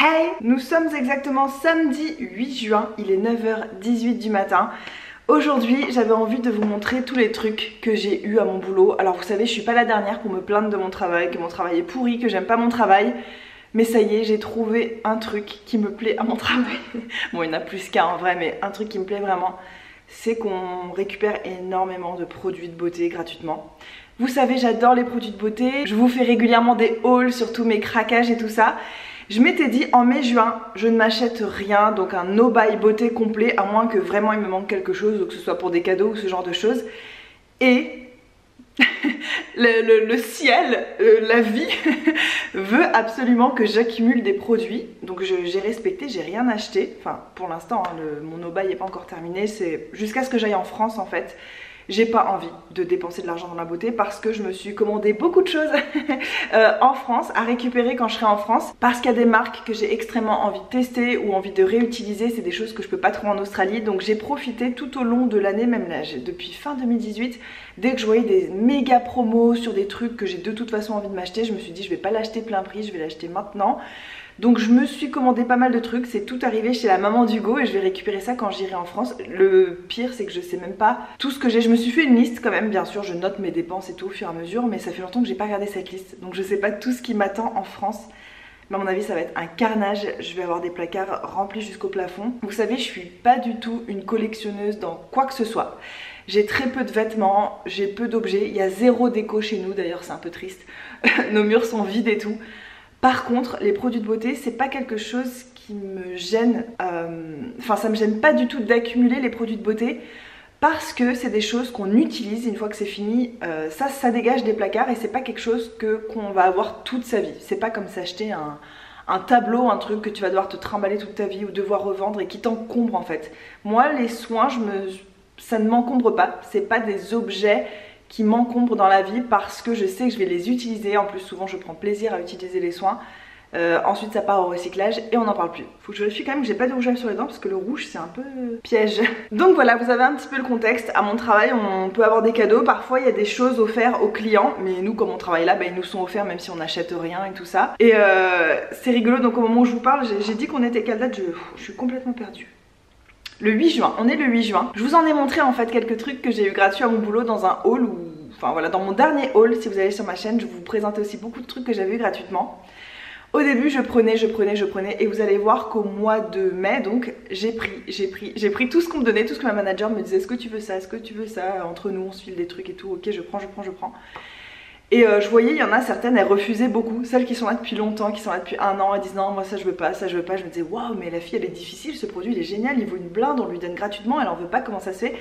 Hey, nous sommes exactement samedi 8 juin, il est 9h18 du matin. Aujourd'hui, j'avais envie de vous montrer tous les trucs que j'ai eu à mon boulot. Alors vous savez, je suis pas la dernière pour me plaindre de mon travail, que mon travail est pourri, que j'aime pas mon travail. Mais ça y est, j'ai trouvé un truc qui me plaît à mon travail. Bon, il y en a plus qu'un en vrai, mais un truc qui me plaît vraiment, c'est qu'on récupère énormément de produits de beauté gratuitement. Vous savez, j'adore les produits de beauté. Je vous fais régulièrement des hauls sur tous mes craquages et tout ça. Je m'étais dit en mai-juin, je ne m'achète rien, donc un no-buy beauté complet, à moins que vraiment il me manque quelque chose, ou que ce soit pour des cadeaux ou ce genre de choses. Et le ciel, la vie, veut absolument que j'accumule des produits. Donc j'ai respecté, j'ai rien acheté. Enfin, pour l'instant, hein, mon no-buy n'est pas encore terminé. C'est jusqu'à ce que j'aille en France en fait. J'ai pas envie de dépenser de l'argent dans la beauté parce que je me suis commandé beaucoup de choses en France à récupérer quand je serai en France, parce qu'il y a des marques que j'ai extrêmement envie de tester ou envie de réutiliser. C'est des choses que je peux pas trouver en Australie, donc j'ai profité tout au long de l'année, même là depuis fin 2018, dès que je voyais des méga promos sur des trucs que j'ai de toute façon envie de m'acheter, je me suis dit je vais pas l'acheter plein prix, je vais l'acheter maintenant. Donc je me suis commandé pas mal de trucs, c'est tout arrivé chez la maman d'Hugo et je vais récupérer ça quand j'irai en France. Le pire c'est que je sais même pas tout ce que j'ai, je me suis fait une liste quand même, bien sûr je note mes dépenses et tout au fur et à mesure, mais ça fait longtemps que j'ai pas regardé cette liste, donc je sais pas tout ce qui m'attend en France. Mais à mon avis ça va être un carnage, je vais avoir des placards remplis jusqu'au plafond. Vous savez, je suis pas du tout une collectionneuse dans quoi que ce soit. J'ai très peu de vêtements, j'ai peu d'objets, il y a zéro déco chez nous d'ailleurs, c'est un peu triste. Nos murs sont vides et tout. Par contre, les produits de beauté, c'est pas quelque chose qui me gêne, enfin ça me gêne pas du tout d'accumuler les produits de beauté, parce que c'est des choses qu'on utilise une fois que c'est fini, ça dégage des placards et c'est pas quelque chose qu'on va avoir toute sa vie. C'est pas comme s'acheter un tableau, un truc que tu vas devoir te trimballer toute ta vie ou devoir revendre et qui t'encombre en fait. Moi, les soins, ça ne m'encombre pas, c'est pas des objets qui m'encombrent dans la vie parce que je sais que je vais les utiliser. En plus souvent je prends plaisir à utiliser les soins. Ensuite ça part au recyclage et on n'en parle plus. Faut que je vérifie quand même que j'ai pas de rouge à lèvres sur les dents parce que le rouge c'est un peu piège. Donc voilà, vous avez un petit peu le contexte. À mon travail on peut avoir des cadeaux, parfois il y a des choses offertes aux clients, mais nous comme on travaille là, bah, ils nous sont offerts même si on n'achète rien et tout ça. Et c'est rigolo, donc au moment où je vous parle, j'ai dit qu'on était quelle date, je suis complètement perdue. Le 8 juin, on est le 8 juin. Je vous en ai montré en fait quelques trucs que j'ai eu gratuits à mon boulot dans un haul ou... Enfin voilà, dans mon dernier haul, si vous allez sur ma chaîne, je vous présentais aussi beaucoup de trucs que j'avais eu gratuitement. Au début, je prenais et vous allez voir qu'au mois de mai, donc, j'ai pris tout ce qu'on me donnait, tout ce que ma manager me disait, est-ce que tu veux ça, est-ce que tu veux ça, entre nous on se file des trucs et tout, ok je prends. Et je voyais, il y en a certaines, elles refusaient beaucoup. Celles qui sont là depuis longtemps, qui sont là depuis un an, elles disent non, moi ça je veux pas, ça je veux pas. Je me disais waouh, mais la fille elle est difficile, ce produit il est génial, il vaut une blinde, on lui donne gratuitement, elle en veut pas, comment ça se fait?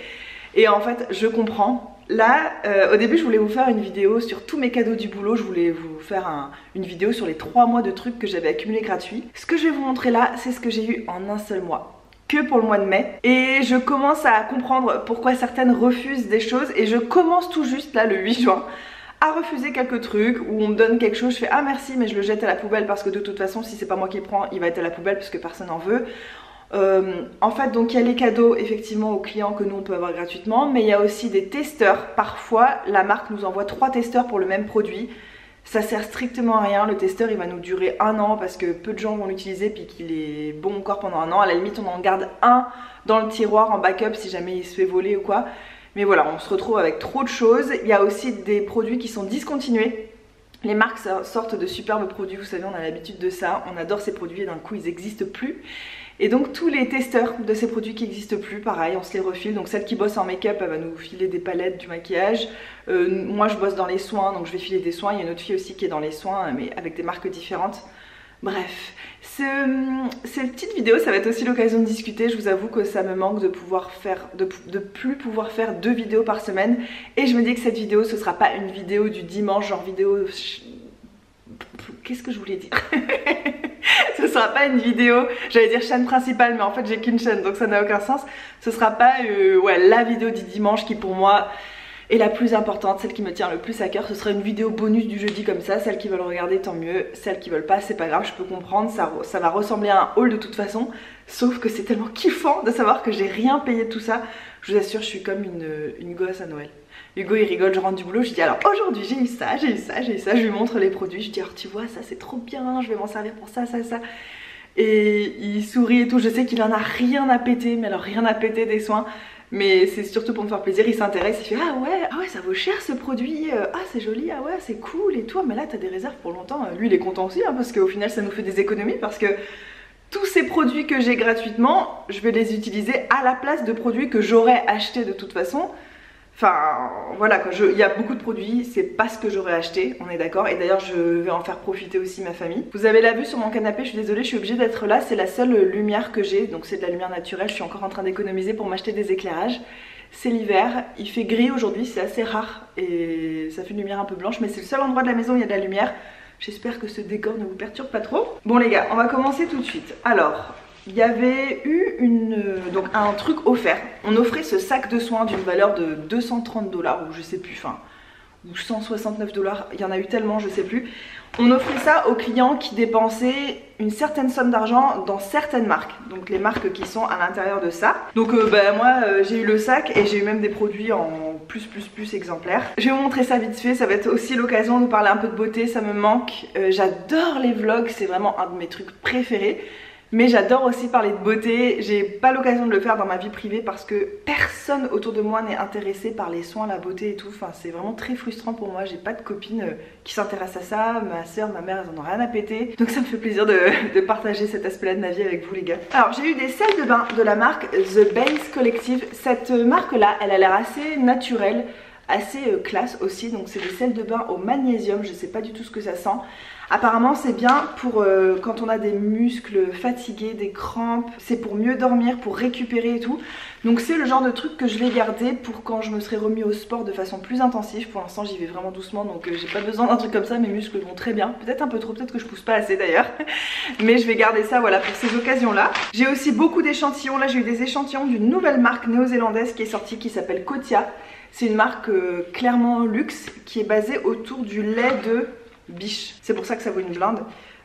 Et en fait, je comprends. Là, au début, je voulais vous faire une vidéo sur tous mes cadeaux du boulot. Je voulais vous faire une vidéo sur les 3 mois de trucs que j'avais accumulés gratuits. Ce que je vais vous montrer là, c'est ce que j'ai eu en un seul mois. Que pour le mois de mai. Et je commence à comprendre pourquoi certaines refusent des choses. Et je commence tout juste là, le 8 juin. À refuser quelques trucs où on me donne quelque chose, je fais ah merci mais je le jette à la poubelle parce que de toute façon si c'est pas moi qui le prends il va être à la poubelle parce que personne n'en veut. En fait donc il y a les cadeaux effectivement aux clients que nous on peut avoir gratuitement, mais il y a aussi des testeurs. Parfois la marque nous envoie 3 testeurs pour le même produit. Ça sert strictement à rien, le testeur il va nous durer 1 an parce que peu de gens vont l'utiliser puis qu'il est bon encore pendant 1 an. À la limite on en garde un dans le tiroir en backup si jamais il se fait voler ou quoi. Mais voilà, on se retrouve avec trop de choses. Il y a aussi des produits qui sont discontinués. Les marques sortent de superbes produits, vous savez, on a l'habitude de ça. On adore ces produits et d'un coup, ils n'existent plus. Et donc tous les testeurs de ces produits qui n'existent plus, pareil, on se les refile. Donc celle qui bosse en make-up, elle va nous filer des palettes, du maquillage. Moi, je bosse dans les soins, donc je vais filer des soins. Il y a une autre fille aussi qui est dans les soins, mais avec des marques différentes. Bref, cette petite vidéo, ça va être aussi l'occasion de discuter. Je vous avoue que ça me manque de plus pouvoir faire 2 vidéos par semaine. Et je me dis que cette vidéo, ce sera pas une vidéo du dimanche, genre vidéo... Qu'est-ce que je voulais dire? Ce sera pas une vidéo, j'allais dire chaîne principale, mais en fait j'ai qu'une chaîne, donc ça n'a aucun sens. Ce sera pas ouais, la vidéo du dimanche qui pour moi... Et la plus importante, celle qui me tient le plus à cœur, ce sera une vidéo bonus du jeudi comme ça. Celles qui veulent regarder, tant mieux. Celles qui veulent pas, c'est pas grave, je peux comprendre. Ça va ressembler à un haul de toute façon. Sauf que c'est tellement kiffant de savoir que j'ai rien payé de tout ça. Je vous assure, je suis comme une gosse à Noël. Hugo il rigole, je rentre du boulot, je dis alors aujourd'hui j'ai eu ça, je lui montre les produits. Je dis alors tu vois, ça c'est trop bien, je vais m'en servir pour ça, ça, ça. et il sourit et tout. Je sais qu'il en a rien à péter, mais alors rien à péter des soins. Mais c'est surtout pour me faire plaisir, il s'intéresse, il fait ah ouais ça vaut cher ce produit, ah c'est joli, ah ouais c'est cool et tout, mais là t'as des réserves pour longtemps. Lui il est content aussi hein, parce qu'au final ça nous fait des économies, parce que tous ces produits que j'ai gratuitement, je vais les utiliser à la place de produits que j'aurais achetés de toute façon. Enfin voilà quoi, il y a beaucoup de produits, c'est pas ce que j'aurais acheté, on est d'accord. Et d'ailleurs je vais en faire profiter aussi ma famille. Vous avez la vue sur mon canapé, je suis désolée, je suis obligée d'être là. C'est la seule lumière que j'ai, donc c'est de la lumière naturelle. Je suis encore en train d'économiser pour m'acheter des éclairages. C'est l'hiver, il fait gris aujourd'hui, c'est assez rare et ça fait une lumière un peu blanche. Mais c'est le seul endroit de la maison où il y a de la lumière. J'espère que ce décor ne vous perturbe pas trop. Bon les gars, on va commencer tout de suite. Alors... il y avait eu donc un truc offert. On offrait ce sac de soins d'une valeur de 230 $, ou je sais plus, enfin, ou 169 $, il y en a eu tellement, je sais plus. On offrait ça aux clients qui dépensaient une certaine somme d'argent dans certaines marques, donc les marques qui sont à l'intérieur de ça. Donc moi j'ai eu le sac et j'ai eu même des produits en plus exemplaires. Je vais vous montrer ça vite fait, ça va être aussi l'occasion de parler un peu de beauté, ça me manque. J'adore les vlogs, c'est vraiment un de mes trucs préférés. Mais j'adore aussi parler de beauté, j'ai pas l'occasion de le faire dans ma vie privée parce que personne autour de moi n'est intéressé par les soins, la beauté et tout. Enfin c'est vraiment très frustrant pour moi, j'ai pas de copine qui s'intéresse à ça, ma soeur, ma mère elles en ont rien à péter. Donc ça me fait plaisir de partager cet aspect-là de ma vie avec vous les gars. Alors j'ai eu des sels de bain de la marque The Base Collective. Cette marque là elle a l'air assez naturelle, assez classe aussi. Donc c'est des sels de bain au magnésium, je sais pas du tout ce que ça sent. Apparemment c'est bien pour quand on a des muscles fatigués, des crampes, c'est pour mieux dormir, pour récupérer et tout. Donc c'est le genre de truc que je vais garder pour quand je me serai remis au sport de façon plus intensive. Pour l'instant j'y vais vraiment doucement donc j'ai pas besoin d'un truc comme ça, mes muscles vont très bien. Peut-être un peu trop, peut-être que je pousse pas assez d'ailleurs. Mais je vais garder ça voilà pour ces occasions là. J'ai aussi beaucoup d'échantillons, là j'ai eu des échantillons d'une nouvelle marque néo-zélandaise qui est sortie qui s'appelle Kotia. C'est une marque clairement luxe qui est basée autour du lait de biche, c'est pour ça que ça vaut une blinde.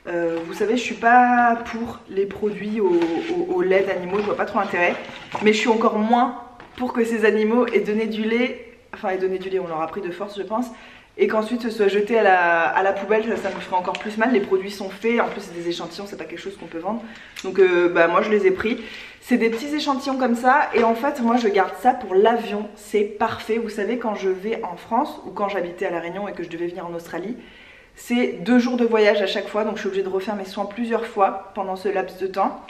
Vous savez je suis pas pour les produits au lait d'animaux, je vois pas trop intérêt. Mais je suis encore moins pour que ces animaux aient donné du lait, enfin aient donné du lait, on leur a pris de force je pense. Et qu'ensuite ce soit jeté à la poubelle, ça me ferait encore plus mal. Les produits sont faits, en plus c'est des échantillons, c'est pas quelque chose qu'on peut vendre. Donc moi je les ai pris. C'est des petits échantillons comme ça et en fait moi je garde ça pour l'avion, c'est parfait. Vous savez quand je vais en France ou quand j'habitais à La Réunion et que je devais venir en Australie, c'est 2 jours de voyage à chaque fois, donc je suis obligée de refaire mes soins plusieurs fois pendant ce laps de temps.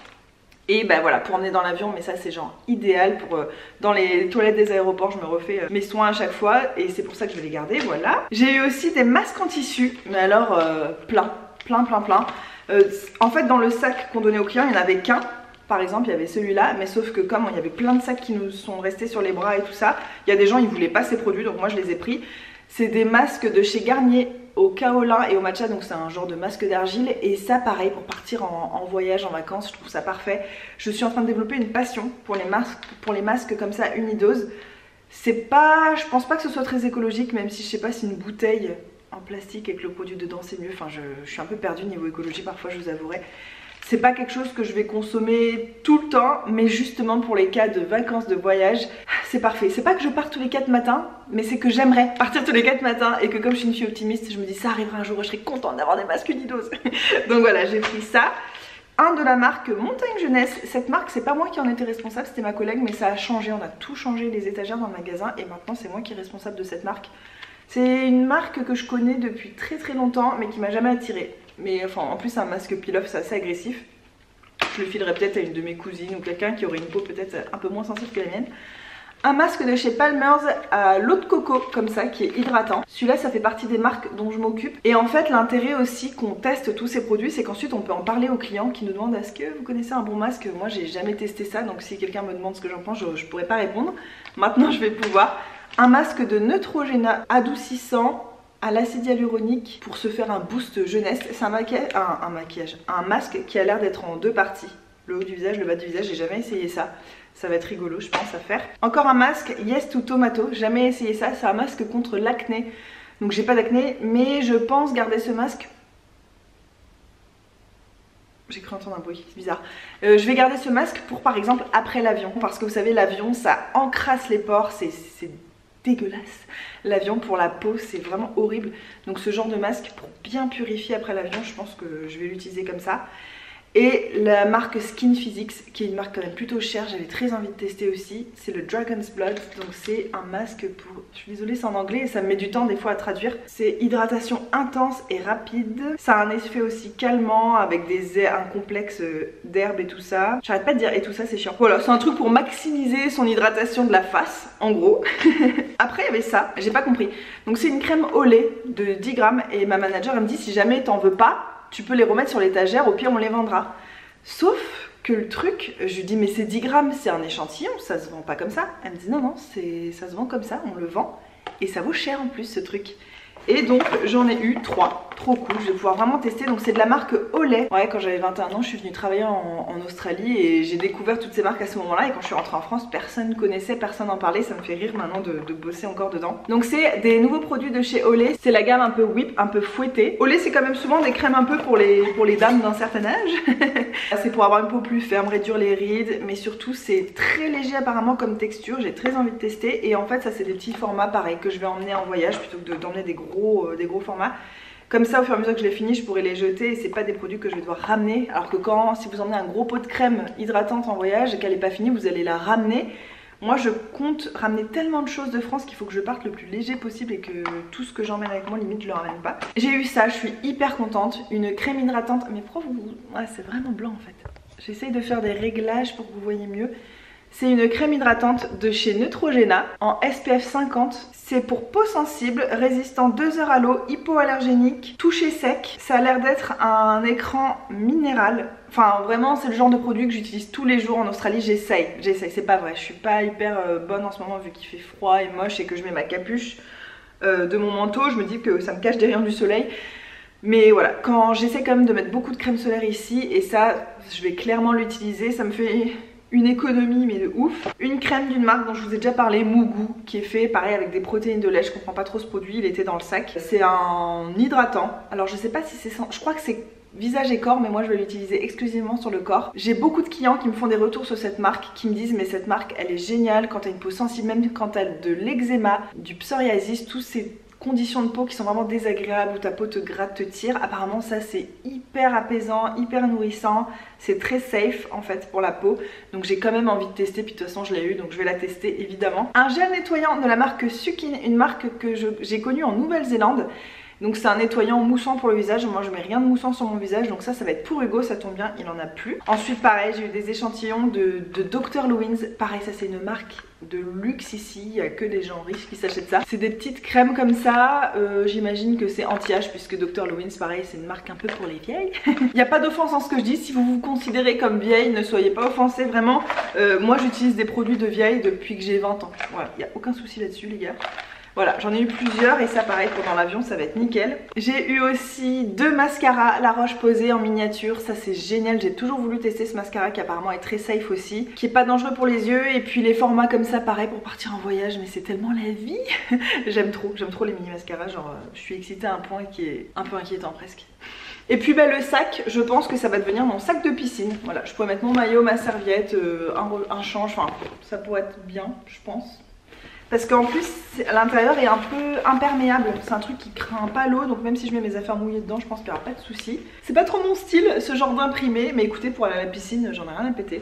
Et ben voilà, pour emmener dans l'avion, mais ça c'est genre idéal pour dans les toilettes des aéroports, je me refais mes soins à chaque fois et c'est pour ça que je vais les garder, voilà. J'ai eu aussi des masques en tissu, mais alors plein. En fait dans le sac qu'on donnait aux clients, il n'y en avait qu'un. Par exemple il y avait celui-là, mais sauf que comme il y avait plein de sacs qui nous sont restés sur les bras et tout ça, il y a des gens ils voulaient pas ces produits donc moi je les ai pris. C'est des masques de chez Garnier au kaolin et au matcha, donc c'est un genre de masque d'argile. Et ça pareil pour partir en voyage, en vacances, je trouve ça parfait. Je suis en train de développer une passion pour les masques comme ça unidose. C'est pas, je pense pas que ce soit très écologique, même si je sais pas si une bouteille en plastique avec le produit dedans c'est mieux. Enfin je suis un peu perdue niveau écologie parfois, je vous avouerai. C'est pas quelque chose que je vais consommer tout le temps, mais justement pour les cas de vacances, de voyage, c'est parfait. C'est pas que je parte tous les 4 matins, mais c'est que j'aimerais partir tous les 4 matins et que comme je suis une fille optimiste, je me dis ça arrivera un jour et je serai contente d'avoir des masques unidoses. Donc voilà, j'ai pris ça. Un de la marque Montagne Jeunesse. Cette marque, c'est pas moi qui en étais responsable, c'était ma collègue, mais ça a changé. On a tout changé, les étagères dans le magasin, et maintenant c'est moi qui est responsable de cette marque. C'est une marque que je connais depuis très longtemps, mais qui m'a jamais attirée. Mais enfin, en plus un masque peel-off c'est assez agressif. Je le filerais peut-être à une de mes cousines ou quelqu'un qui aurait une peau peut-être un peu moins sensible que la mienne. Un masque de chez Palmer's à l'eau de coco comme ça qui est hydratant. Celui-là ça fait partie des marques dont je m'occupe. Et en fait l'intérêt aussi qu'on teste tous ces produits, c'est qu'ensuite on peut en parler aux clients qui nous demandent est-ce que vous connaissez un bon masque. Moi j'ai jamais testé ça, donc si quelqu'un me demande ce que j'en pense, je pourrais pas répondre. Maintenant je vais pouvoir. Un masque de Neutrogena adoucissant à l'acide hyaluronique pour se faire un boost jeunesse. C'est un masque qui a l'air d'être en 2 parties. Le haut du visage, le bas du visage, j'ai jamais essayé ça. Ça va être rigolo je pense à faire. Encore un masque Yes to Tomato, jamais essayé ça. C'est un masque contre l'acné. Donc j'ai pas d'acné mais je pense garder ce masque. J'ai cru entendre un bruit, c'est bizarre. Je vais garder ce masque pour par exemple après l'avion. Parce que vous savez l'avion ça encrasse les pores, c'est dégueulasse. L'avion pour la peau c'est vraiment horrible. Donc ce genre de masque pour bien purifier après l'avion, je pense que je vais l'utiliser comme ça. Et la marque Skin Physics, qui est une marque quand même plutôt chère, j'avais très envie de tester aussi. C'est le Dragon's Blood, donc c'est un masque pour... Je suis désolée, c'est en anglais et ça me met du temps des fois à traduire. C'est hydratation intense et rapide. Ça a un effet aussi calmant avec un complexe d'herbes et tout ça. J'arrête pas de dire et tout ça, c'est chiant. Voilà, c'est un truc pour maximiser son hydratation de la face, en gros. Après, il y avait ça, j'ai pas compris. Donc c'est une crème au lait de 10 grammes et ma manager elle me dit si jamais t'en veux pas, tu peux les remettre sur l'étagère, au pire on les vendra. Sauf que le truc, je lui dis mais c'est 10 grammes, c'est un échantillon, ça se vend pas comme ça. Elle me dit non, non, ça se vend comme ça, on le vend. Et ça vaut cher en plus ce truc. Et donc j'en ai eu 3, trop cool, je vais pouvoir vraiment tester. Donc c'est de la marque Olay. Ouais, quand j'avais 21 ans, je suis venue travailler en Australie et j'ai découvert toutes ces marques à ce moment-là. Et quand je suis rentrée en France, personne connaissait, personne n'en parlait. Ça me fait rire maintenant de bosser encore dedans. Donc c'est des nouveaux produits de chez Olay. C'est la gamme un peu whip, un peu fouettée. Olay c'est quand même souvent des crèmes un peu pour les dames d'un certain âge. C'est pour avoir une peau plus ferme, réduire les rides. Mais surtout c'est très léger apparemment comme texture. J'ai très envie de tester. Et en fait ça c'est des petits formats pareils que je vais emmener en voyage plutôt que d'emmener des gros formats. Comme ça, au fur et à mesure que je les finis, je pourrai les jeter et c'est pas des produits que je vais devoir ramener. Alors que si vous emmenez un gros pot de crème hydratante en voyage et qu'elle n'est pas finie, vous allez la ramener. Moi, je compte ramener tellement de choses de France qu'il faut que je parte le plus léger possible et que tout ce que j'emmène avec moi, limite, je le ramène pas. J'ai eu ça, je suis hyper contente. Une crème hydratante. Mais pourquoi ouais, c'est vraiment blanc en fait. J'essaye de faire des réglages pour que vous voyez mieux. C'est une crème hydratante de chez Neutrogena en SPF 50. C'est pour peau sensible, résistant 2 heures à l'eau, hypoallergénique, toucher sec. Ça a l'air d'être un écran minéral. Enfin vraiment c'est le genre de produit que j'utilise tous les jours en Australie. J'essaye, c'est pas vrai. Je suis pas hyper bonne en ce moment vu qu'il fait froid et moche et que je mets ma capuche de mon manteau. Je me dis que ça me cache des rayons du soleil. Mais voilà, quand j'essaie quand même de mettre beaucoup de crème solaire ici et ça je vais clairement l'utiliser. Ça me fait... une économie mais de ouf. Une crème d'une marque dont je vous ai déjà parlé, Mugu, qui est fait pareil avec des protéines de lait. Je comprends pas trop ce produit, il était dans le sac. C'est un hydratant. Alors je sais pas si c'est... Je crois que c'est visage et corps, mais moi je vais l'utiliser exclusivement sur le corps. J'ai beaucoup de clients qui me font des retours sur cette marque, qui me disent mais cette marque elle est géniale quand t'as une peau sensible, même quand t'as de l'eczéma, du psoriasis, tous ces conditions de peau qui sont vraiment désagréables où ta peau te gratte, te tire. Apparemment ça c'est hyper apaisant, hyper nourrissant, c'est très safe en fait pour la peau. Donc j'ai quand même envie de tester, puis de toute façon je l'ai eu donc je vais la tester évidemment. Un gel nettoyant de la marque Sukin, une marque que j'ai connue en Nouvelle-Zélande. Donc c'est un nettoyant moussant pour le visage. Moi je mets rien de moussant sur mon visage, donc ça va être pour Hugo, ça tombe bien, il en a plus. Ensuite pareil, j'ai eu des échantillons de Dr. Lewins. Pareil, ça c'est une marque de luxe ici, il n'y a que des gens riches qui s'achètent ça. C'est des petites crèmes comme ça, j'imagine que c'est anti-âge puisque Dr. Lewins pareil c'est une marque un peu pour les vieilles. Il n'y a pas d'offense en ce que je dis, si vous vous considérez comme vieille, ne soyez pas offensés vraiment. Moi j'utilise des produits de vieille depuis que j'ai 20 ans. Voilà, il n'y a aucun souci là-dessus les gars. Voilà, j'en ai eu plusieurs et ça pareil pendant l'avion ça va être nickel. J'ai eu aussi 2 mascaras La Roche-Posay en miniature, ça c'est génial, j'ai toujours voulu tester ce mascara qui apparemment est très safe aussi, qui est pas dangereux pour les yeux et puis les formats comme ça pareil pour partir en voyage mais c'est tellement la vie. J'aime trop les mini mascaras, genre je suis excitée à un point qui est un peu inquiétant presque. Et puis bah, le sac, je pense que ça va devenir mon sac de piscine. Voilà, je pourrais mettre mon maillot, ma serviette, un change, enfin ça pourrait être bien je pense. Parce qu'en plus l'intérieur est un peu imperméable, c'est un truc qui craint pas l'eau, donc même si je mets mes affaires mouillées dedans je pense qu'il n'y aura pas de souci. C'est pas trop mon style ce genre d'imprimé, mais écoutez pour aller à la piscine j'en ai rien à péter.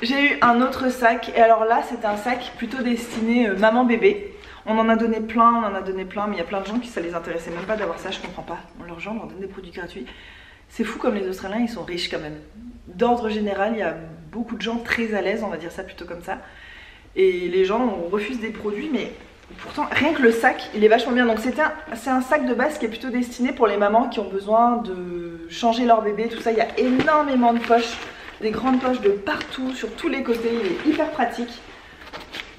J'ai eu un autre sac et alors là c'était un sac plutôt destiné maman bébé. On en a donné plein, mais il y a plein de gens qui ça les intéressait même pas d'avoir ça, je comprends pas. Leurs gens leur donnent des produits gratuits. C'est fou comme les Australiens ils sont riches quand même. D'ordre général il y a beaucoup de gens très à l'aise, on va dire ça plutôt comme ça. Et les gens refusent des produits mais pourtant rien que le sac il est vachement bien. Donc c'est un sac de base qui est plutôt destiné pour les mamans qui ont besoin de changer leur bébé, tout ça. Il y a énormément de poches, des grandes poches de partout, sur tous les côtés, il est hyper pratique.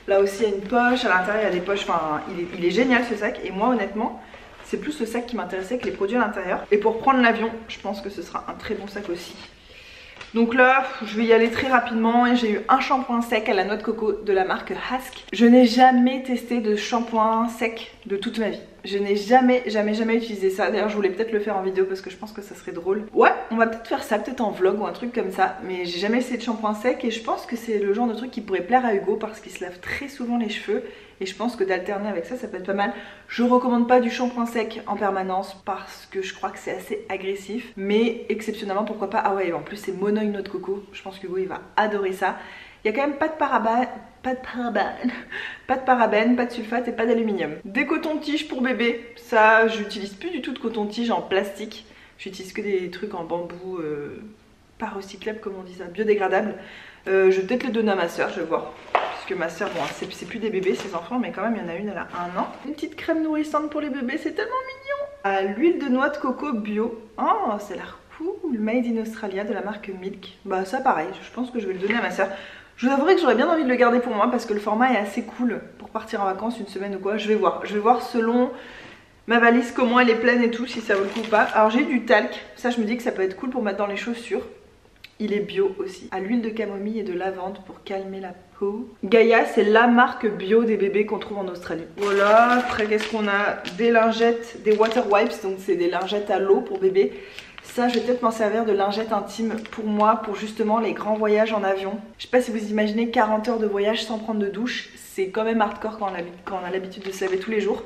Là aussi il y a une poche, à l'intérieur il y a des poches, enfin il est génial ce sac. Et moi honnêtement c'est plus le sac qui m'intéressait que les produits à l'intérieur. Et pour prendre l'avion je pense que ce sera un très bon sac aussi. Donc là, je vais y aller très rapidement et j'ai eu un shampoing sec à la noix de coco de la marque Hask. Je n'ai jamais testé de shampoing sec de toute ma vie. Je n'ai jamais utilisé ça. D'ailleurs je voulais peut-être le faire en vidéo parce que je pense que ça serait drôle. Ouais, on va peut-être faire ça, peut-être en vlog ou un truc comme ça. Mais j'ai jamais essayé de shampoing sec et je pense que c'est le genre de truc qui pourrait plaire à Hugo parce qu'il se lave très souvent les cheveux. Et je pense que d'alterner avec ça, ça peut être pas mal. Je recommande pas du shampoing sec en permanence parce que je crois que c'est assez agressif. Mais exceptionnellement, pourquoi pas. Ah ouais, en plus c'est monoï noix de coco. Je pense que Hugo il va adorer ça. Il y a quand même pas de parabènes, pas de sulfate et pas d'aluminium. Des cotons-tiges pour bébé, ça j'utilise plus du tout de coton-tige en plastique. J'utilise que des trucs en bambou pas recyclable comme on dit ça, biodégradable. Je vais peut-être les donner à ma soeur, je vais voir. Parce que ma soeur, bon c'est plus des bébés ses enfants, mais quand même il y en a une, elle a 1 an. Une petite crème nourrissante pour les bébés, c'est tellement mignon. À l'huile de noix de coco bio. Oh ça a l'air cool, made in Australia de la marque Milk. Bah ça pareil, je pense que je vais le donner à ma soeur. Je vous avouerai que j'aurais bien envie de le garder pour moi parce que le format est assez cool pour partir en vacances une semaine ou quoi. Je vais voir selon ma valise comment elle est pleine et tout, si ça vaut le coup ou pas. Alors j'ai du talc, ça je me dis que ça peut être cool pour mettre dans les chaussures. Il est bio aussi, à l'huile de camomille et de lavande pour calmer la peau. Gaia, c'est la marque bio des bébés qu'on trouve en Australie. Voilà, après qu'est-ce qu'on a? Des lingettes, des water wipes, donc c'est des lingettes à l'eau pour bébé. Ça, je vais peut-être m'en servir de lingette intime pour moi, pour justement les grands voyages en avion. Je sais pas si vous imaginez 40 heures de voyage sans prendre de douche, c'est quand même hardcore quand on a l'habitude de se laver tous les jours.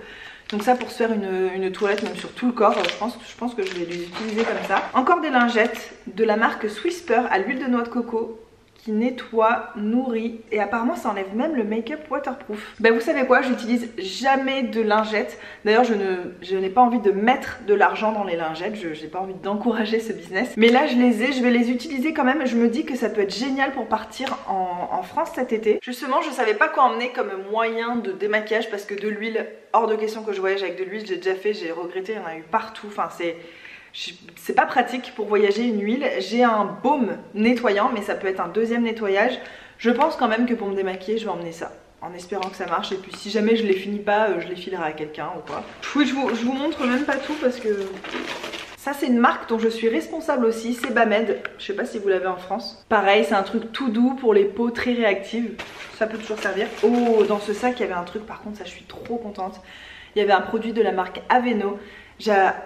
Donc ça, pour se faire une toilette même sur tout le corps, je pense que je vais les utiliser comme ça. Encore des lingettes de la marque Swisper à l'huile de noix de coco qui nettoie, nourrit et apparemment ça enlève même le make-up waterproof. Ben vous savez quoi, j'utilise jamais de lingettes. D'ailleurs je n'ai pas envie de mettre de l'argent dans les lingettes, je n'ai pas envie d'encourager ce business. Mais là je les ai, je vais les utiliser quand même. Je me dis que ça peut être génial pour partir en France cet été. Justement je savais pas quoi emmener comme moyen de démaquillage parce que de l'huile, hors de question que je voyage avec de l'huile, j'ai déjà fait, j'ai regretté, il y en a eu partout, enfin c'est pas pratique pour voyager une huile. J'ai un baume nettoyant mais ça peut être un deuxième nettoyage. Je pense quand même que pour me démaquiller je vais emmener ça en espérant que ça marche et puis si jamais je les finis pas je les filerai à quelqu'un ou quoi. Oui, je vous montre même pas tout parce que ça c'est une marque dont je suis responsable aussi, c'est Bamed. Je sais pas si vous l'avez en France. Pareil c'est un truc tout doux pour les peaux très réactives. Ça peut toujours servir. Oh dans ce sac il y avait un truc par contre, ça je suis trop contente. Il y avait un produit de la marque Aveno.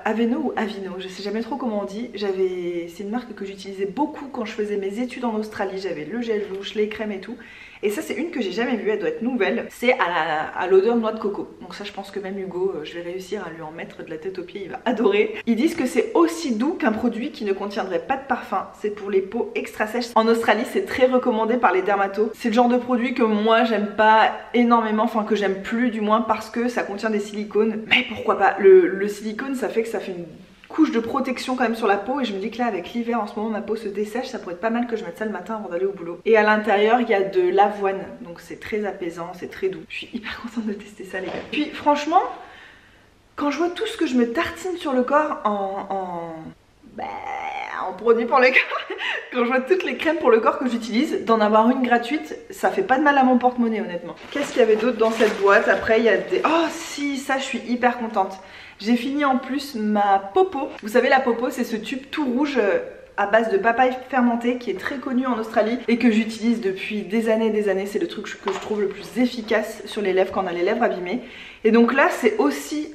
Aveno ou Avino, je sais jamais trop comment on dit. C'est une marque que j'utilisais beaucoup quand je faisais mes études en Australie. J'avais le gel douche, les crèmes et tout. Et ça c'est une que j'ai jamais vue, elle doit être nouvelle. C'est à l'odeur noix de coco. Donc ça je pense que même Hugo, je vais réussir à lui en mettre de la tête aux pieds, il va adorer. Ils disent que c'est aussi doux qu'un produit qui ne contiendrait pas de parfum. C'est pour les peaux extra sèches. En Australie c'est très recommandé par les dermatos. C'est le genre de produit que moi j'aime pas énormément, enfin que j'aime plus du moins parce que ça contient des silicones. Mais pourquoi pas, le silicone ça fait que ça fait une couche de protection quand même sur la peau et je me dis que là avec l'hiver en ce moment ma peau se dessèche, ça pourrait être pas mal que je mette ça le matin avant d'aller au boulot. Et à l'intérieur il y a de l'avoine donc c'est très apaisant, c'est très doux. Je suis hyper contente de tester ça les gars. Puis franchement quand je vois tout ce que je me tartine sur le corps en produit pour le corps, quand je vois toutes les crèmes pour le corps que j'utilise, d'en avoir une gratuite, ça fait pas de mal à mon porte-monnaie honnêtement. Qu'est-ce qu'il y avait d'autre dans cette boîte? Après il y a des... Oh si, ça je suis hyper contente. J'ai fini en plus ma popo. Vous savez la popo c'est ce tube tout rouge à base de papaye fermentée qui est très connu en Australie et que j'utilise depuis des années. C'est le truc que je trouve le plus efficace sur les lèvres quand on a les lèvres abîmées. Et donc là c'est aussi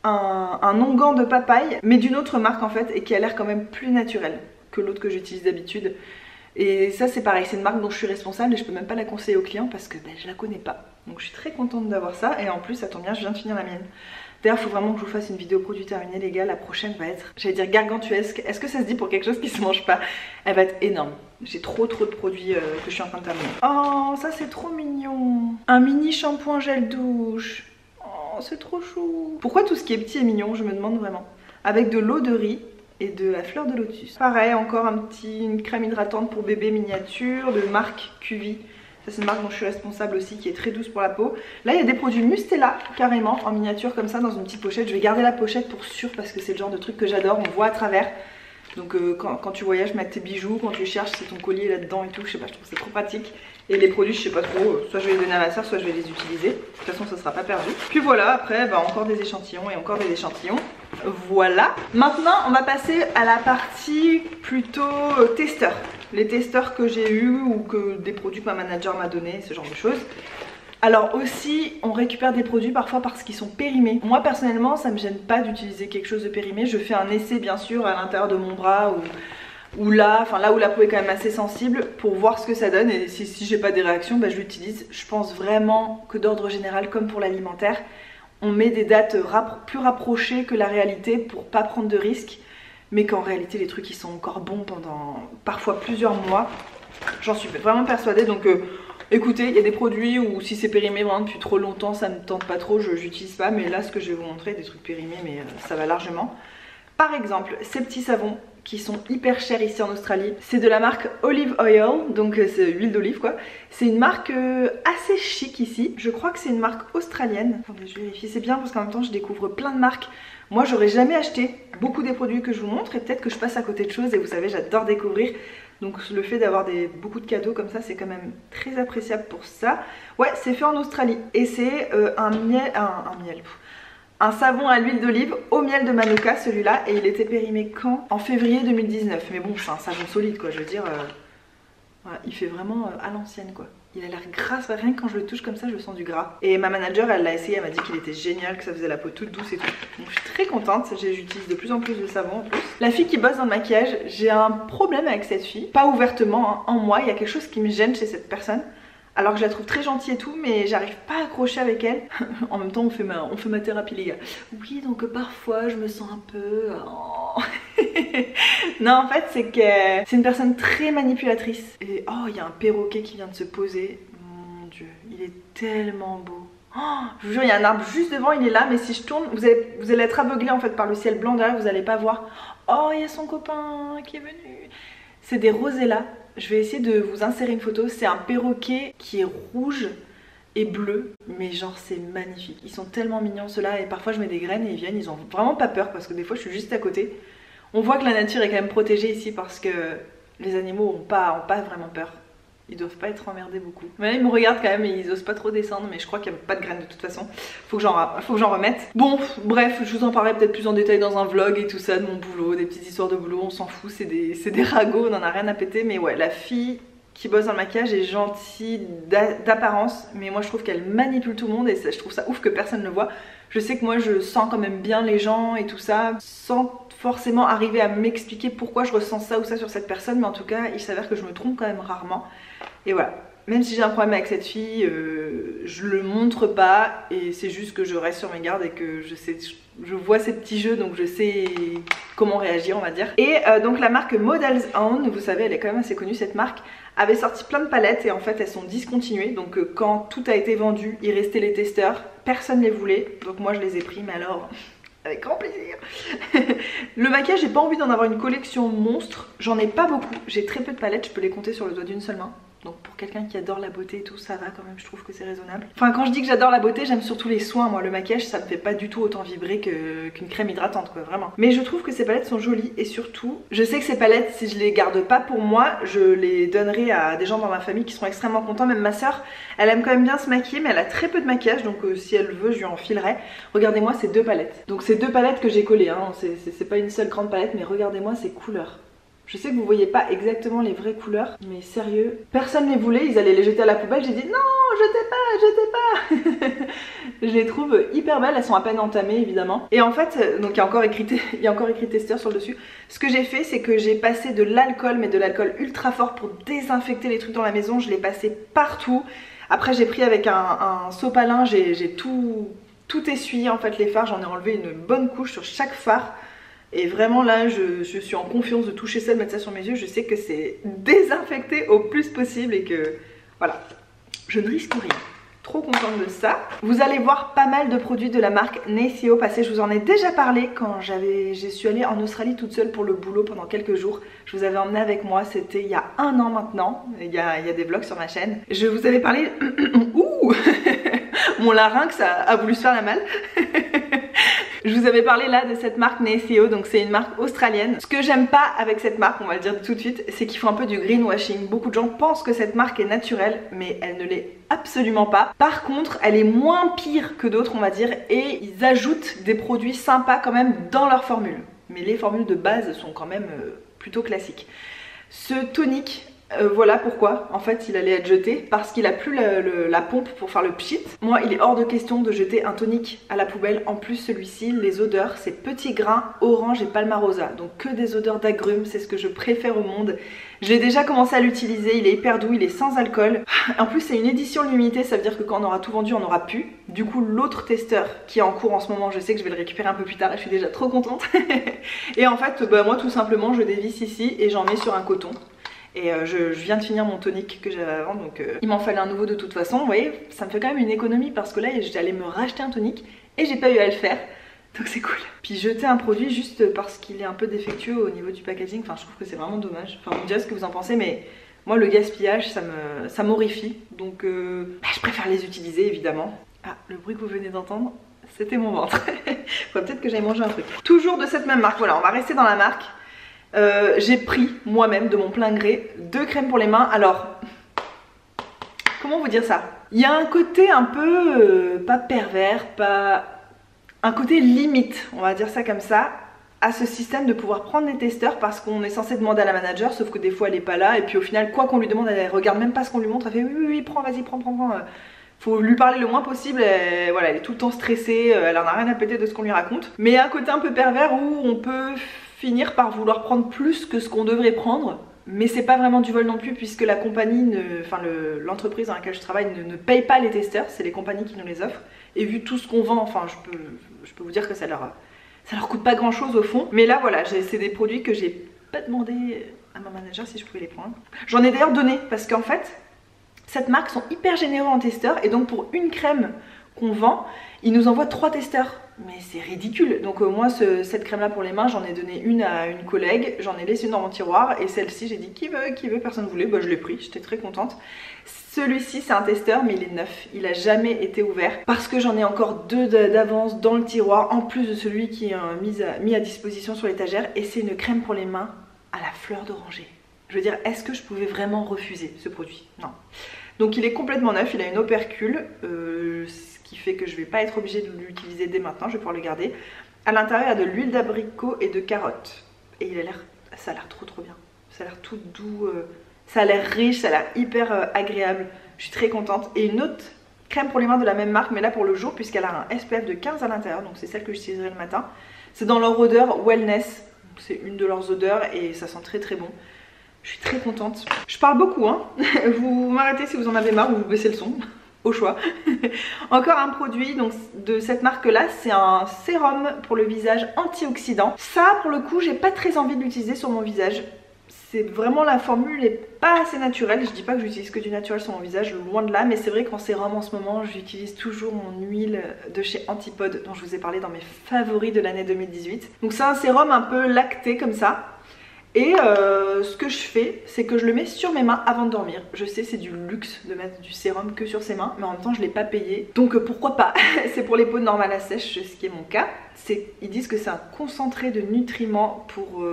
un onguent de papaye mais d'une autre marque en fait et qui a l'air quand même plus naturel que l'autre que j'utilise d'habitude. Et ça c'est pareil, c'est une marque dont je suis responsable et je peux même pas la conseiller aux clients parce que je la connais pas. Donc je suis très contente d'avoir ça et en plus ça tombe bien, je viens de finir la mienne. D'ailleurs il faut vraiment que je vous fasse une vidéo produit terminée les gars, la prochaine va être, j'allais dire gargantuesque, est-ce que ça se dit pour quelque chose qui se mange pas? Elle va être énorme, j'ai trop de produits que je suis en train de terminer. Oh ça c'est trop mignon, un mini shampoing gel douche, oh c'est trop chou. Pourquoi tout ce qui est petit est mignon, je me demande vraiment. Avec de l'eau de riz et de la fleur de lotus. Pareil encore une crème hydratante pour bébé miniature de marque QV. Ça c'est une marque dont je suis responsable aussi qui est très douce pour la peau. Là il y a des produits Mustela carrément en miniature comme ça dans une petite pochette. Je vais garder la pochette pour sûr parce que c'est le genre de truc que j'adore, on voit à travers. Donc quand tu voyages mettre tes bijoux, quand tu cherches si ton collier est là-dedans et tout, je sais pas, je trouve c'est trop pratique. Et les produits je sais pas trop, soit je vais les donner à ma soeur, soit je vais les utiliser. De toute façon ça sera pas perdu. Puis voilà, après encore des échantillons et encore des échantillons. Voilà. Maintenant on va passer à la partie plutôt testeur. Les testeurs que j'ai eu ou que des produits que ma manager m'a donné, ce genre de choses. Alors aussi, on récupère des produits parfois parce qu'ils sont périmés. Moi personnellement, ça me gêne pas d'utiliser quelque chose de périmé. Je fais un essai bien sûr à l'intérieur de mon bras ou là, enfin là où la peau est quand même assez sensible pour voir ce que ça donne. Et si j'ai pas des réactions, bah, je l'utilise. Je pense vraiment que d'ordre général, comme pour l'alimentaire, on met des dates plus rapprochées que la réalité pour pas prendre de risques. Mais qu'en réalité les trucs ils sont encore bons pendant parfois plusieurs mois. J'en suis vraiment persuadée. Donc écoutez, il y a des produits où si c'est périmé vraiment depuis trop longtemps, ça me tente pas trop, j'utilise pas. Mais là ce que je vais vous montrer, des trucs périmés, mais ça va largement. Par exemple, ces petits savons qui sont hyper chers ici en Australie, c'est de la marque Olive Oil, donc c'est huile d'olive quoi. C'est une marque assez chic ici. Je crois que c'est une marque australienne. Attendez, je vérifie, c'est bien parce qu'en même temps je découvre plein de marques. Moi j'aurais jamais acheté beaucoup des produits que je vous montre et peut-être que je passe à côté de choses et vous savez j'adore découvrir. Donc le fait d'avoir beaucoup de cadeaux comme ça c'est quand même très appréciable pour ça. Ouais, c'est fait en Australie et c'est un savon à l'huile d'olive au miel de Manuka celui-là et il était périmé quand? En février 2019. Mais bon c'est un savon solide quoi, je veux dire, ouais, il fait vraiment à l'ancienne quoi. Il a l'air gras, rien que quand je le touche comme ça je sens du gras. Et ma manager elle l'a essayé, elle m'a dit qu'il était génial, que ça faisait la peau toute douce et tout. Donc je suis très contente, j'utilise de plus en plus de savon en plus. La fille qui bosse dans le maquillage, j'ai un problème avec cette fille. Pas ouvertement, hein, en moi, il y a quelque chose qui me gêne chez cette personne. Alors que je la trouve très gentille et tout, mais j'arrive pas à accrocher avec elle. En même temps on fait ma thérapie les gars. Oui donc parfois je me sens un peu... Oh. Non en fait c'est que c'est une personne très manipulatrice. Et oh il y a un perroquet qui vient de se poser. Mon dieu, il est tellement beau. Oh, je vous jure il y a un arbre juste devant, il est là. Mais si je tourne, vous allez être aveuglé en fait par le ciel blanc derrière, vous allez pas voir. Oh il y a son copain qui est venu. C'est des rosellas. Je vais essayer de vous insérer une photo. C'est un perroquet qui est rouge et bleu. Mais genre c'est magnifique. Ils sont tellement mignons ceux-là. Et parfois je mets des graines et ils viennent. Ils ont vraiment pas peur parce que des fois je suis juste à côté. On voit que la nature est quand même protégée ici parce que les animaux ont pas vraiment peur. Ils doivent pas être emmerdés beaucoup. Mais là, ils me regardent quand même et ils osent pas trop descendre. Mais je crois qu'il n'y a pas de graines de toute façon. Faut que j'en remette. Bon, bref, je vous en parlerai peut-être plus en détail dans un vlog et tout ça, de mon boulot, des petites histoires de boulot. On s'en fout, c'est des ragots, on en a rien à péter. Mais ouais, la fille qui bosse dans le maquillage est gentille d'apparence. Mais moi, je trouve qu'elle manipule tout le monde et ça, je trouve ça ouf que personne ne le voit. Je sais que moi, je sens quand même bien les gens et tout ça, sans forcément arriver à m'expliquer pourquoi je ressens ça ou ça sur cette personne. Mais en tout cas, il s'avère que je me trompe quand même rarement. Et voilà, même si j'ai un problème avec cette fille, je le montre pas et c'est juste que je reste sur mes gardes et que je vois ces petits jeux donc je sais comment réagir on va dire. Et donc la marque Models Own, vous savez elle est quand même assez connue cette marque, avait sorti plein de palettes et en fait elles sont discontinuées. Donc quand tout a été vendu, il restait les testeurs, personne les voulait donc moi je les ai pris mais alors... avec grand plaisir. Le maquillage, j'ai pas envie d'en avoir une collection monstre. J'en ai pas beaucoup. J'ai très peu de palettes, je peux les compter sur le doigt d'une seule main. Donc pour quelqu'un qui adore la beauté et tout, ça va quand même, je trouve que c'est raisonnable. Enfin quand je dis que j'adore la beauté, j'aime surtout les soins. Moi le maquillage, ça me fait pas du tout autant vibrer qu'une crème hydratante quoi, vraiment. Mais je trouve que ces palettes sont jolies et surtout, je sais que ces palettes, si je les garde pas pour moi, je les donnerai à des gens dans ma famille qui seront extrêmement contents. Même ma soeur, elle aime quand même bien se maquiller mais elle a très peu de maquillage donc si elle veut, je lui en filerai. Regardez-moi ces deux palettes. Donc ces deux palettes que j'ai collées, hein, c'est pas une seule grande palette mais regardez-moi ces couleurs. Je sais que vous voyez pas exactement les vraies couleurs, mais sérieux, personne les voulait, ils allaient les jeter à la poubelle. J'ai dit non, jetez pas. Je les trouve hyper belles, elles sont à peine entamées évidemment. Et en fait, donc il y a encore écrit testeur sur le dessus. Ce que j'ai fait, c'est que j'ai passé de l'alcool, mais de l'alcool ultra fort pour désinfecter les trucs dans la maison. Je l'ai passé partout. Après j'ai pris avec un sopalin, j'ai tout essuyé en fait les fards. J'en ai enlevé une bonne couche sur chaque phare. Et vraiment là je suis en confiance de toucher ça, de mettre ça sur mes yeux. Je sais que c'est désinfecté au plus possible et que voilà, je ne risque rien. Trop contente de ça. Vous allez voir pas mal de produits de la marque Nacio passer. Je vous en ai déjà parlé quand je suis allée en Australie toute seule pour le boulot pendant quelques jours. Je vous avais emmené avec moi, c'était il y a 1 an maintenant. Il y a des vlogs sur ma chaîne. Je vous avais parlé... Ouh mon larynx a voulu se faire la malle. Je vous avais parlé là de cette marque Nacio, donc c'est une marque australienne. Ce que j'aime pas avec cette marque, on va le dire tout de suite, c'est qu'ils font un peu du greenwashing. Beaucoup de gens pensent que cette marque est naturelle, mais elle ne l'est absolument pas. Par contre, elle est moins pire que d'autres, on va dire, et ils ajoutent des produits sympas quand même dans leur formule. Mais les formules de base sont quand même plutôt classiques. Ce tonique, Voilà pourquoi en fait il allait être jeté, parce qu'il a plus la pompe pour faire le pchit. Moi il est hors de question de jeter un tonique à la poubelle. En plus celui-ci, les odeurs, c'est petit grain, orange et palmarosa, donc que des odeurs d'agrumes, c'est ce que je préfère au monde. J'ai déjà commencé à l'utiliser, il est hyper doux, il est sans alcool. En plus c'est une édition limitée, ça veut dire que quand on aura tout vendu on n'aura plus. Du coup l'autre testeur qui est en cours en ce moment, je sais que je vais le récupérer un peu plus tard et je suis déjà trop contente. Et en fait bah, moi tout simplement je dévisse ici et j'en mets sur un coton. Et je viens de finir mon tonique que j'avais avant, donc il m'en fallait un nouveau de toute façon. Vous voyez, ça me fait quand même une économie parce que là j'allais me racheter un tonique et j'ai pas eu à le faire. Donc c'est cool. Puis jeter un produit juste parce qu'il est un peu défectueux au niveau du packaging, enfin je trouve que c'est vraiment dommage. Enfin vous me direz ce que vous en pensez, mais moi le gaspillage ça m'horrifie. Donc bah, je préfère les utiliser évidemment. Ah, le bruit que vous venez d'entendre, c'était mon ventre. Faudrait peut-être que j'aille manger un truc. Toujours de cette même marque, voilà, on va rester dans la marque. J'ai pris moi-même de mon plein gré 2 crèmes pour les mains. Alors, comment vous dire ça? Il y a un côté un peu, pas pervers, pas... un côté limite, on va dire ça comme ça, à ce système de pouvoir prendre des testeurs parce qu'on est censé demander à la manager, sauf que des fois elle est pas là et puis au final quoi qu'on lui demande elle regarde même pas ce qu'on lui montre, elle fait oui prends, vas-y prends. Faut lui parler le moins possible, voilà, elle est tout le temps stressée, elle en a rien à péter de ce qu'on lui raconte. Mais il y a un côté un peu pervers où on peut finir par vouloir prendre plus que ce qu'on devrait prendre, mais c'est pas vraiment du vol non plus puisque la compagnie, l'entreprise dans laquelle je travaille ne paye pas les testeurs, c'est les compagnies qui nous les offrent. Et vu tout ce qu'on vend, enfin je peux vous dire que ça leur coûte pas grand chose au fond. Mais là voilà, c'est des produits que j'ai pas demandé à ma manager si je pouvais les prendre. J'en ai d'ailleurs donné parce qu'en fait, cette marque sont hyper généreux en testeurs et donc pour une crème qu'on vend, ils nous envoient 3 testeurs. Mais c'est ridicule. Donc moi cette crème là pour les mains, j'en ai donné une à une collègue, j'en ai laissé une dans mon tiroir et celle-ci j'ai dit qui veut, personne ne voulait, bah je l'ai pris, j'étais très contente. Celui-ci c'est un testeur mais il est neuf, il a jamais été ouvert parce que j'en ai encore 2 d'avance dans le tiroir en plus de celui qui est mis à disposition sur l'étagère et c'est une crème pour les mains à la fleur d'oranger. Je veux dire, est-ce que je pouvais vraiment refuser ce produit? Non. Donc il est complètement neuf, il a une opercule, ce qui fait que je vais pas être obligée de l'utiliser dès maintenant, je vais pouvoir le garder. À l'intérieur il y a de l'huile d'abricot et de carotte. Et ça a l'air trop bien. Ça a l'air tout doux, ça a l'air riche, ça a l'air hyper agréable. Je suis très contente. Et une autre crème pour les mains de la même marque, mais là pour le jour, puisqu'elle a un SPF de 15 à l'intérieur, donc c'est celle que j'utiliserai le matin. C'est dans leur odeur Wellness, c'est une de leurs odeurs et ça sent très bon. Je suis très contente. Je parle beaucoup, hein. Vous m'arrêtez si vous en avez marre ou vous baissez le son, au choix. Encore un produit donc, de cette marque-là, c'est un sérum pour le visage antioxydant. Ça, pour le coup, j'ai pas très envie de l'utiliser sur mon visage. C'est vraiment la formule n'est pas assez naturelle. Je dis pas que j'utilise que du naturel sur mon visage, loin de là, mais c'est vrai qu'en sérum en ce moment, j'utilise toujours mon huile de chez Antipode, dont je vous ai parlé dans mes favoris de l'année 2018. Donc c'est un sérum un peu lacté comme ça. Et ce que je fais, c'est que je le mets sur mes mains avant de dormir. Je sais, c'est du luxe de mettre du sérum que sur ses mains, mais en même temps je ne l'ai pas payé. Donc pourquoi pas? C'est pour les peaux normales à sèche, ce qui est mon cas. Ils disent que c'est un concentré de nutriments pour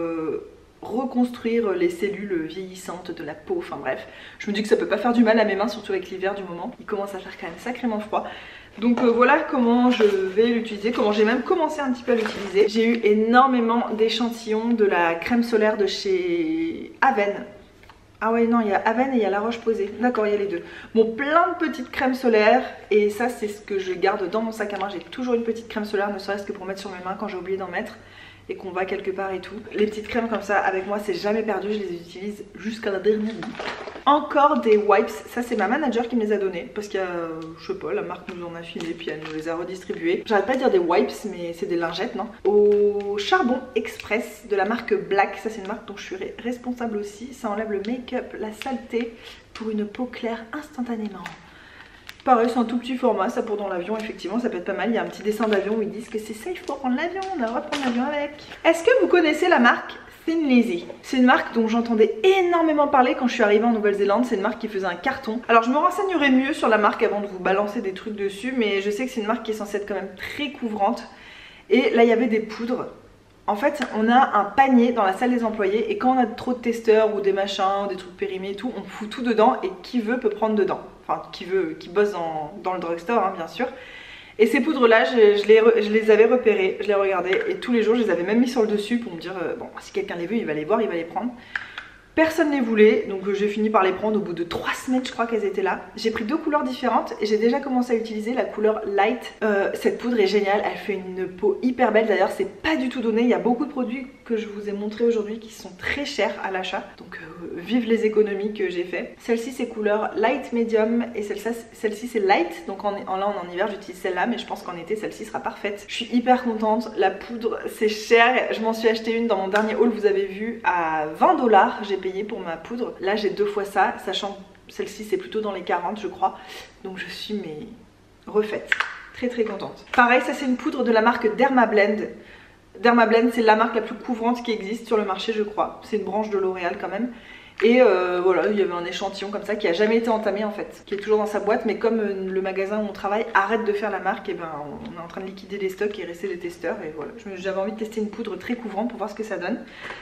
reconstruire les cellules vieillissantes de la peau, enfin bref. Je me dis que ça peut pas faire du mal à mes mains, surtout avec l'hiver du moment. Il commence à faire quand même sacrément froid. Donc voilà comment je vais l'utiliser, comment j'ai même commencé un petit peu à l'utiliser. J'ai eu énormément d'échantillons de la crème solaire de chez Aven. Ah ouais non, il y a Aven et il y a La Roche-Posay. D'accord, il y a les deux. Bon, plein de petites crèmes solaires et ça c'est ce que je garde dans mon sac à main. J'ai toujours une petite crème solaire, ne serait-ce que pour mettre sur mes mains quand j'ai oublié d'en mettre et qu'on va quelque part et tout. Les petites crèmes comme ça, avec moi c'est jamais perdu, je les utilise jusqu'à la dernière minute. Encore des wipes, ça c'est ma manager qui me les a donnés parce qu'il y a, je sais pas, la marque nous en a filé puis elle nous les a redistribués. J'arrête pas de dire des wipes mais c'est des lingettes, non? Au charbon express de la marque Black, ça c'est une marque dont je suis responsable aussi. Ça enlève le make-up, la saleté pour une peau claire instantanément. Pareil, c'est un tout petit format, ça pour dans l'avion, effectivement, ça peut être pas mal. Il y a un petit dessin d'avion où ils disent que c'est safe pour prendre l'avion, on a le droit de prendre l'avion avec. Est-ce que vous connaissez la marque Thin Lizzy? C'est une marque dont j'entendais énormément parler quand je suis arrivée en Nouvelle-Zélande. C'est une marque qui faisait un carton. Alors je me renseignerai mieux sur la marque avant de vous balancer des trucs dessus, mais je sais que c'est une marque qui est censée être quand même très couvrante. Et là, il y avait des poudres. En fait, on a un panier dans la salle des employés et quand on a trop de testeurs ou des machins, ou des trucs périmés et tout, on fout tout dedans et qui veut peut prendre dedans. Enfin, qui bosse dans le drugstore, hein, bien sûr. Et ces poudres là, je les avais repérées, je les regardais et tous les jours je les avais même mis sur le dessus pour me dire bon, si quelqu'un les veut, il va les voir, il va les prendre. Personne ne les voulait, donc j'ai fini par les prendre au bout de 3 semaines, je crois qu'elles étaient là. J'ai pris 2 couleurs différentes et j'ai déjà commencé à utiliser la couleur light. Cette poudre est géniale, elle fait une peau hyper belle. D'ailleurs, c'est pas du tout donné. Il y a beaucoup de produits que je vous ai montré aujourd'hui qui sont très chers à l'achat. Donc vive les économies que j'ai fait. Celle-ci c'est couleur light medium et celle-ci c'est light. Donc là on est en hiver, j'utilise celle-là, mais je pense qu'en été celle-ci sera parfaite. Je suis hyper contente. La poudre c'est cher. Je m'en suis acheté une dans mon dernier haul, vous avez vu, à 20 $. J'ai payé pour ma poudre. Là j'ai 2 fois ça, sachant que celle-ci c'est plutôt dans les 40 je crois. Donc je suis mais refaite. Très très contente. Pareil, ça c'est une poudre de la marque Dermablend. Dermablend c'est la marque la plus couvrante qui existe sur le marché je crois. C'est une branche de L'Oréal quand même. Et voilà, il y avait un échantillon comme ça qui a jamais été entamé en fait, qui est toujours dans sa boîte, mais comme le magasin où on travaille arrête de faire la marque, et ben on est en train de liquider les stocks et rester des testeurs. Et voilà, j'avais envie de tester une poudre très couvrante pour voir ce que ça donne,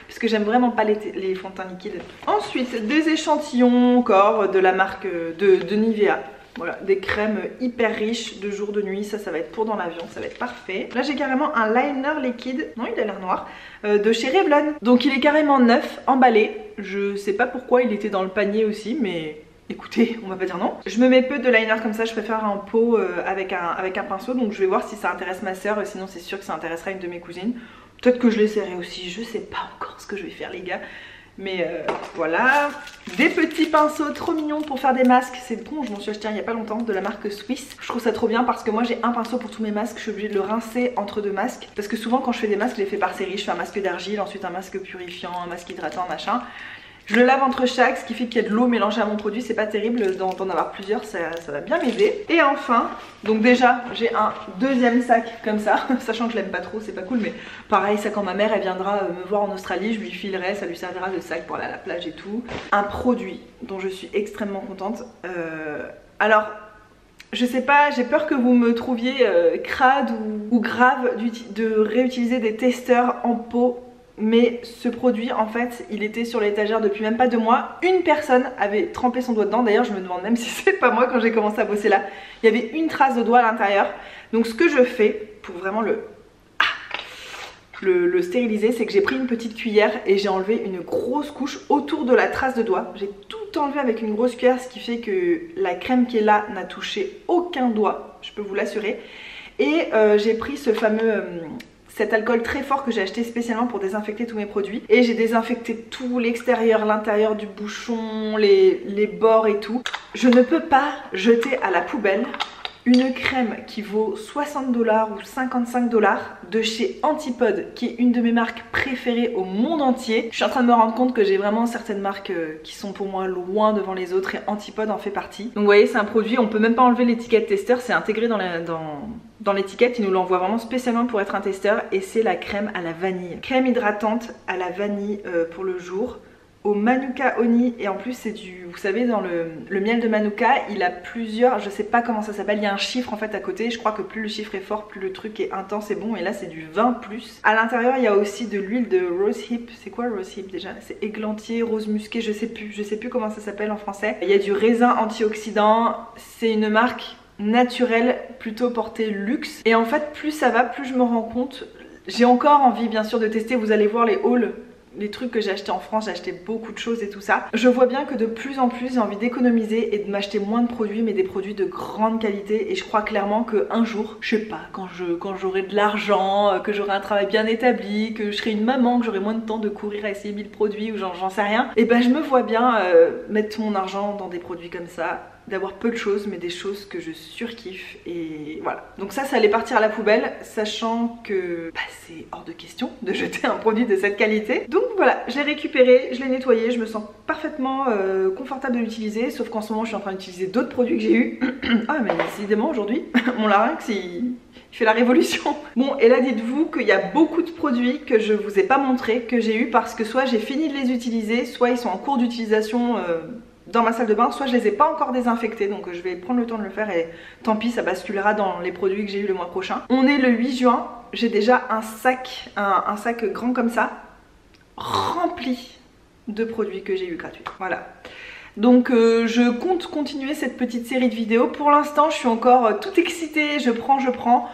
parce que j'aime vraiment pas les fonds de teint liquides. Ensuite, des échantillons encore de la marque de Nivea. Voilà, des crèmes hyper riches de jour de nuit, ça va être pour dans l'avion, ça va être parfait. Là j'ai carrément un liner liquide, non il a l'air noir, de chez Revlon. Donc il est carrément neuf, emballé. Je sais pas pourquoi il était dans le panier aussi, mais écoutez, on va pas dire non. Je me mets peu de liner comme ça, je préfère en pot avec un pinceau, donc je vais voir si ça intéresse ma soeur, sinon c'est sûr que ça intéressera une de mes cousines. Peut-être que je l'essaierai aussi, je sais pas encore ce que je vais faire les gars. Mais voilà, des petits pinceaux trop mignons pour faire des masques. C'est con, je m'en suis acheté il y a pas longtemps de la marque Swiss. Je trouve ça trop bien parce que moi j'ai un pinceau pour tous mes masques. Je suis obligée de le rincer entre 2 masques. Parce que souvent quand je fais des masques, je les fais par série. Je fais un masque d'argile, ensuite un masque purifiant, un masque hydratant, machin. Je le lave entre chaque, ce qui fait qu'il y a de l'eau mélangée à mon produit. C'est pas terrible d'en avoir plusieurs, ça va bien m'aider. Et enfin, donc déjà j'ai un deuxième sac comme ça, sachant que je l'aime pas trop, c'est pas cool, mais pareil, ça quand ma mère elle viendra me voir en Australie, je lui filerai, ça lui servira de sac pour aller à la plage et tout. Un produit dont je suis extrêmement contente. Alors, je sais pas, j'ai peur que vous me trouviez crade ou grave de réutiliser des testeurs en pot. Mais ce produit en fait il était sur l'étagère depuis même pas 2 mois. Une personne avait trempé son doigt dedans. D'ailleurs je me demande même si c'est pas moi quand j'ai commencé à bosser là. Il y avait une trace de doigt à l'intérieur. Donc ce que je fais pour vraiment le stériliser, c'est que j'ai pris une petite cuillère et j'ai enlevé une grosse couche autour de la trace de doigt. J'ai tout enlevé avec une grosse cuillère, ce qui fait que la crème qui est là n'a touché aucun doigt, je peux vous l'assurer. Et j'ai pris ce fameux... cet alcool très fort que j'ai acheté spécialement pour désinfecter tous mes produits. Et j'ai désinfecté tout l'extérieur, l'intérieur du bouchon, les bords et tout. Je ne peux pas jeter à la poubelle une crème qui vaut 60 $ ou 55 $ de chez Antipode, qui est une de mes marques préférées au monde entier. Je suis en train de me rendre compte que j'ai vraiment certaines marques qui sont pour moi loin devant les autres et Antipode en fait partie. Donc vous voyez, c'est un produit, on peut même pas enlever l'étiquette testeur, c'est intégré dans l'étiquette, il nous l'envoie vraiment spécialement pour être un testeur, et c'est la crème à la vanille. Crème hydratante à la vanille pour le jour, au Manuka Honey, et en plus c'est du, vous savez, dans le miel de Manuka, il a plusieurs, je sais pas comment ça s'appelle, il y a un chiffre en fait à côté, je crois que plus le chiffre est fort, plus le truc est intense et bon, et là c'est du 20+. À l'intérieur il y a aussi de l'huile de rosehip, c'est quoi rosehip déjà? C'est églantier, rose musqué, je sais plus comment ça s'appelle en français. Il y a du raisin antioxydant, c'est une marque naturelle, plutôt portée luxe, et en fait plus ça va, plus je me rends compte, j'ai encore envie bien sûr de tester, vous allez voir les hauls, les trucs que j'ai achetés en France, j'ai acheté beaucoup de choses et tout ça. Je vois bien que de plus en plus j'ai envie d'économiser et de m'acheter moins de produits, mais des produits de grande qualité, et je crois clairement qu'un jour, je sais pas, quand j'aurai de l'argent, que j'aurai un travail bien établi, que je serai une maman, que j'aurai moins de temps de courir à essayer 1000 produits ou j'en sais rien, et ben je me vois bien mettre mon argent dans des produits comme ça, d'avoir peu de choses mais des choses que je surkiffe, et voilà. Donc ça allait partir à la poubelle, sachant que bah, c'est hors de question de jeter un produit de cette qualité. Donc voilà, je l'ai récupéré, je l'ai nettoyé, je me sens parfaitement confortable de l'utiliser, sauf qu'en ce moment je suis en train d'utiliser d'autres produits que j'ai eu. Ah mais décidément aujourd'hui, mon larynx il fait la révolution. Bon, et là dites-vous qu'il y a beaucoup de produits que je vous ai pas montré, que j'ai eu parce que soit j'ai fini de les utiliser, soit ils sont en cours d'utilisation dans ma salle de bain, soit je les ai pas encore désinfectés, donc je vais prendre le temps de le faire, et tant pis, ça basculera dans les produits que j'ai eu le mois prochain. On est le 8 juin, j'ai déjà un sac grand comme ça, rempli de produits que j'ai eu gratuits. Voilà. Donc je compte continuer cette petite série de vidéos. Pour l'instant je suis encore toute excitée, je prends.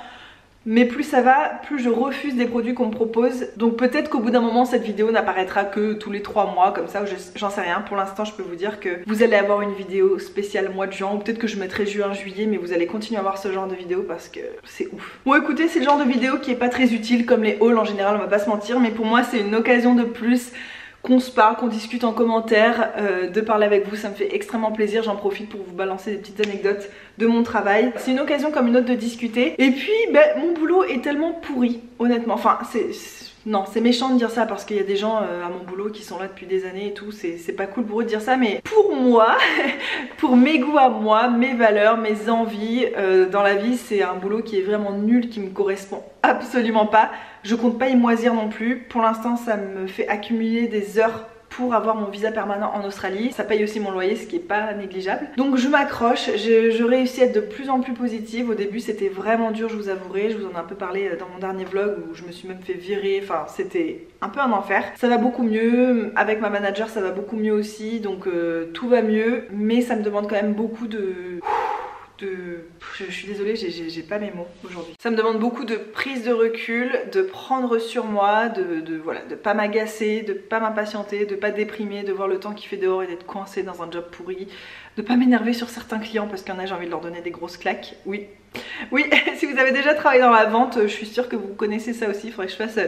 mais plus ça va, plus je refuse des produits qu'on me propose. Donc peut-être qu'au bout d'un moment cette vidéo n'apparaîtra que tous les 3 mois comme ça, j'en sais rien. Pour l'instant je peux vous dire que vous allez avoir une vidéo spéciale mois de juin, ou peut-être que je mettrai juin, juillet, mais vous allez continuer à voir ce genre de vidéo parce que c'est ouf. Bon écoutez, c'est le genre de vidéo qui est pas très utile comme les hauls en général, on va pas se mentir, mais pour moi c'est une occasion de plus qu'on se parle, qu'on discute en commentaire, de parler avec vous, ça me fait extrêmement plaisir. J'en profite pour vous balancer des petites anecdotes de mon travail. C'est une occasion comme une autre de discuter. Et puis mon boulot est tellement pourri, honnêtement. Enfin non, c'est méchant de dire ça parce qu'il y a des gens à mon boulot qui sont là depuis des années et tout, c'est pas cool pour eux de dire ça, mais pour moi, pour mes goûts à moi, mes valeurs, mes envies dans la vie, c'est un boulot qui est vraiment nul, qui me correspond absolument pas. Je compte pas y moisir non plus. Pour l'instant, ça me fait accumuler des heures pour avoir mon visa permanent en Australie. Ça paye aussi mon loyer, ce qui est pas négligeable. Donc je m'accroche, je réussis à être de plus en plus positive. Au début c'était vraiment dur, je vous avouerai. Je vous en ai un peu parlé dans mon dernier vlog où je me suis même fait virer. Enfin c'était un peu un enfer. Ça va beaucoup mieux, avec ma manager ça va beaucoup mieux aussi. Donc tout va mieux, mais ça me demande quand même beaucoup je suis désolée, j'ai pas mes mots aujourd'hui. Ça me demande beaucoup de prise de recul, de prendre sur moi, voilà, de pas m'agacer, de pas m'impatienter, de pas déprimer, de voir le temps qu'il fait dehors et d'être coincée dans un job pourri, de pas m'énerver sur certains clients parce qu'il y en a, j'ai envie de leur donner des grosses claques. Oui, si vous avez déjà travaillé dans la vente, je suis sûre que vous connaissez ça aussi. Il faudrait que je fasse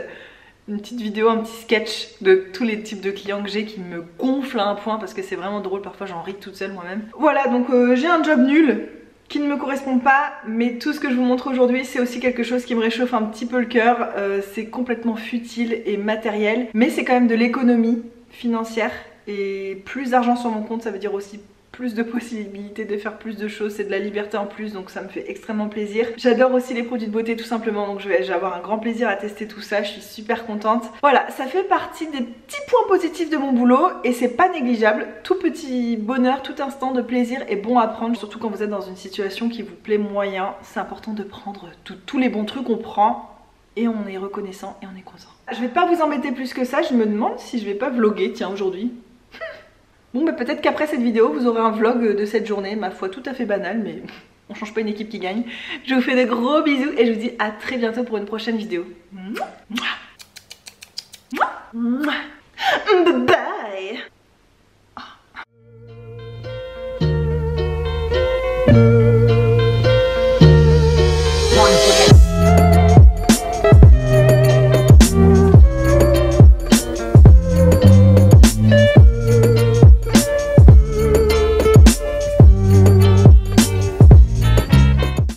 une petite vidéo, un petit sketch de tous les types de clients que j'ai qui me gonflent à un point parce que c'est vraiment drôle, parfois j'en ris toute seule moi-même. Voilà, donc j'ai un job nul qui ne me correspond pas, mais tout ce que je vous montre aujourd'hui c'est aussi quelque chose qui me réchauffe un petit peu le cœur. C'est complètement futile et matériel, mais c'est quand même de l'économie financière, et plus d'argent sur mon compte ça veut dire aussi plus de possibilités de faire plus de choses, c'est de la liberté en plus, donc ça me fait extrêmement plaisir. J'adore aussi les produits de beauté tout simplement, donc je vais avoir un grand plaisir à tester tout ça, je suis super contente. Voilà, ça fait partie des petits points positifs de mon boulot et c'est pas négligeable. Tout petit bonheur, tout instant de plaisir est bon à prendre, surtout quand vous êtes dans une situation qui vous plaît moyen. C'est important de prendre tous les bons trucs qu'on prend et on est reconnaissant et on est content. Je vais pas vous embêter plus que ça, je me demande si je vais pas vlogger, tiens, aujourd'hui. Bon bah peut-être qu'après cette vidéo vous aurez un vlog de cette journée, ma foi tout à fait banal, mais on change pas une équipe qui gagne. Je vous fais de gros bisous et je vous dis à très bientôt pour une prochaine vidéo. Bye bye.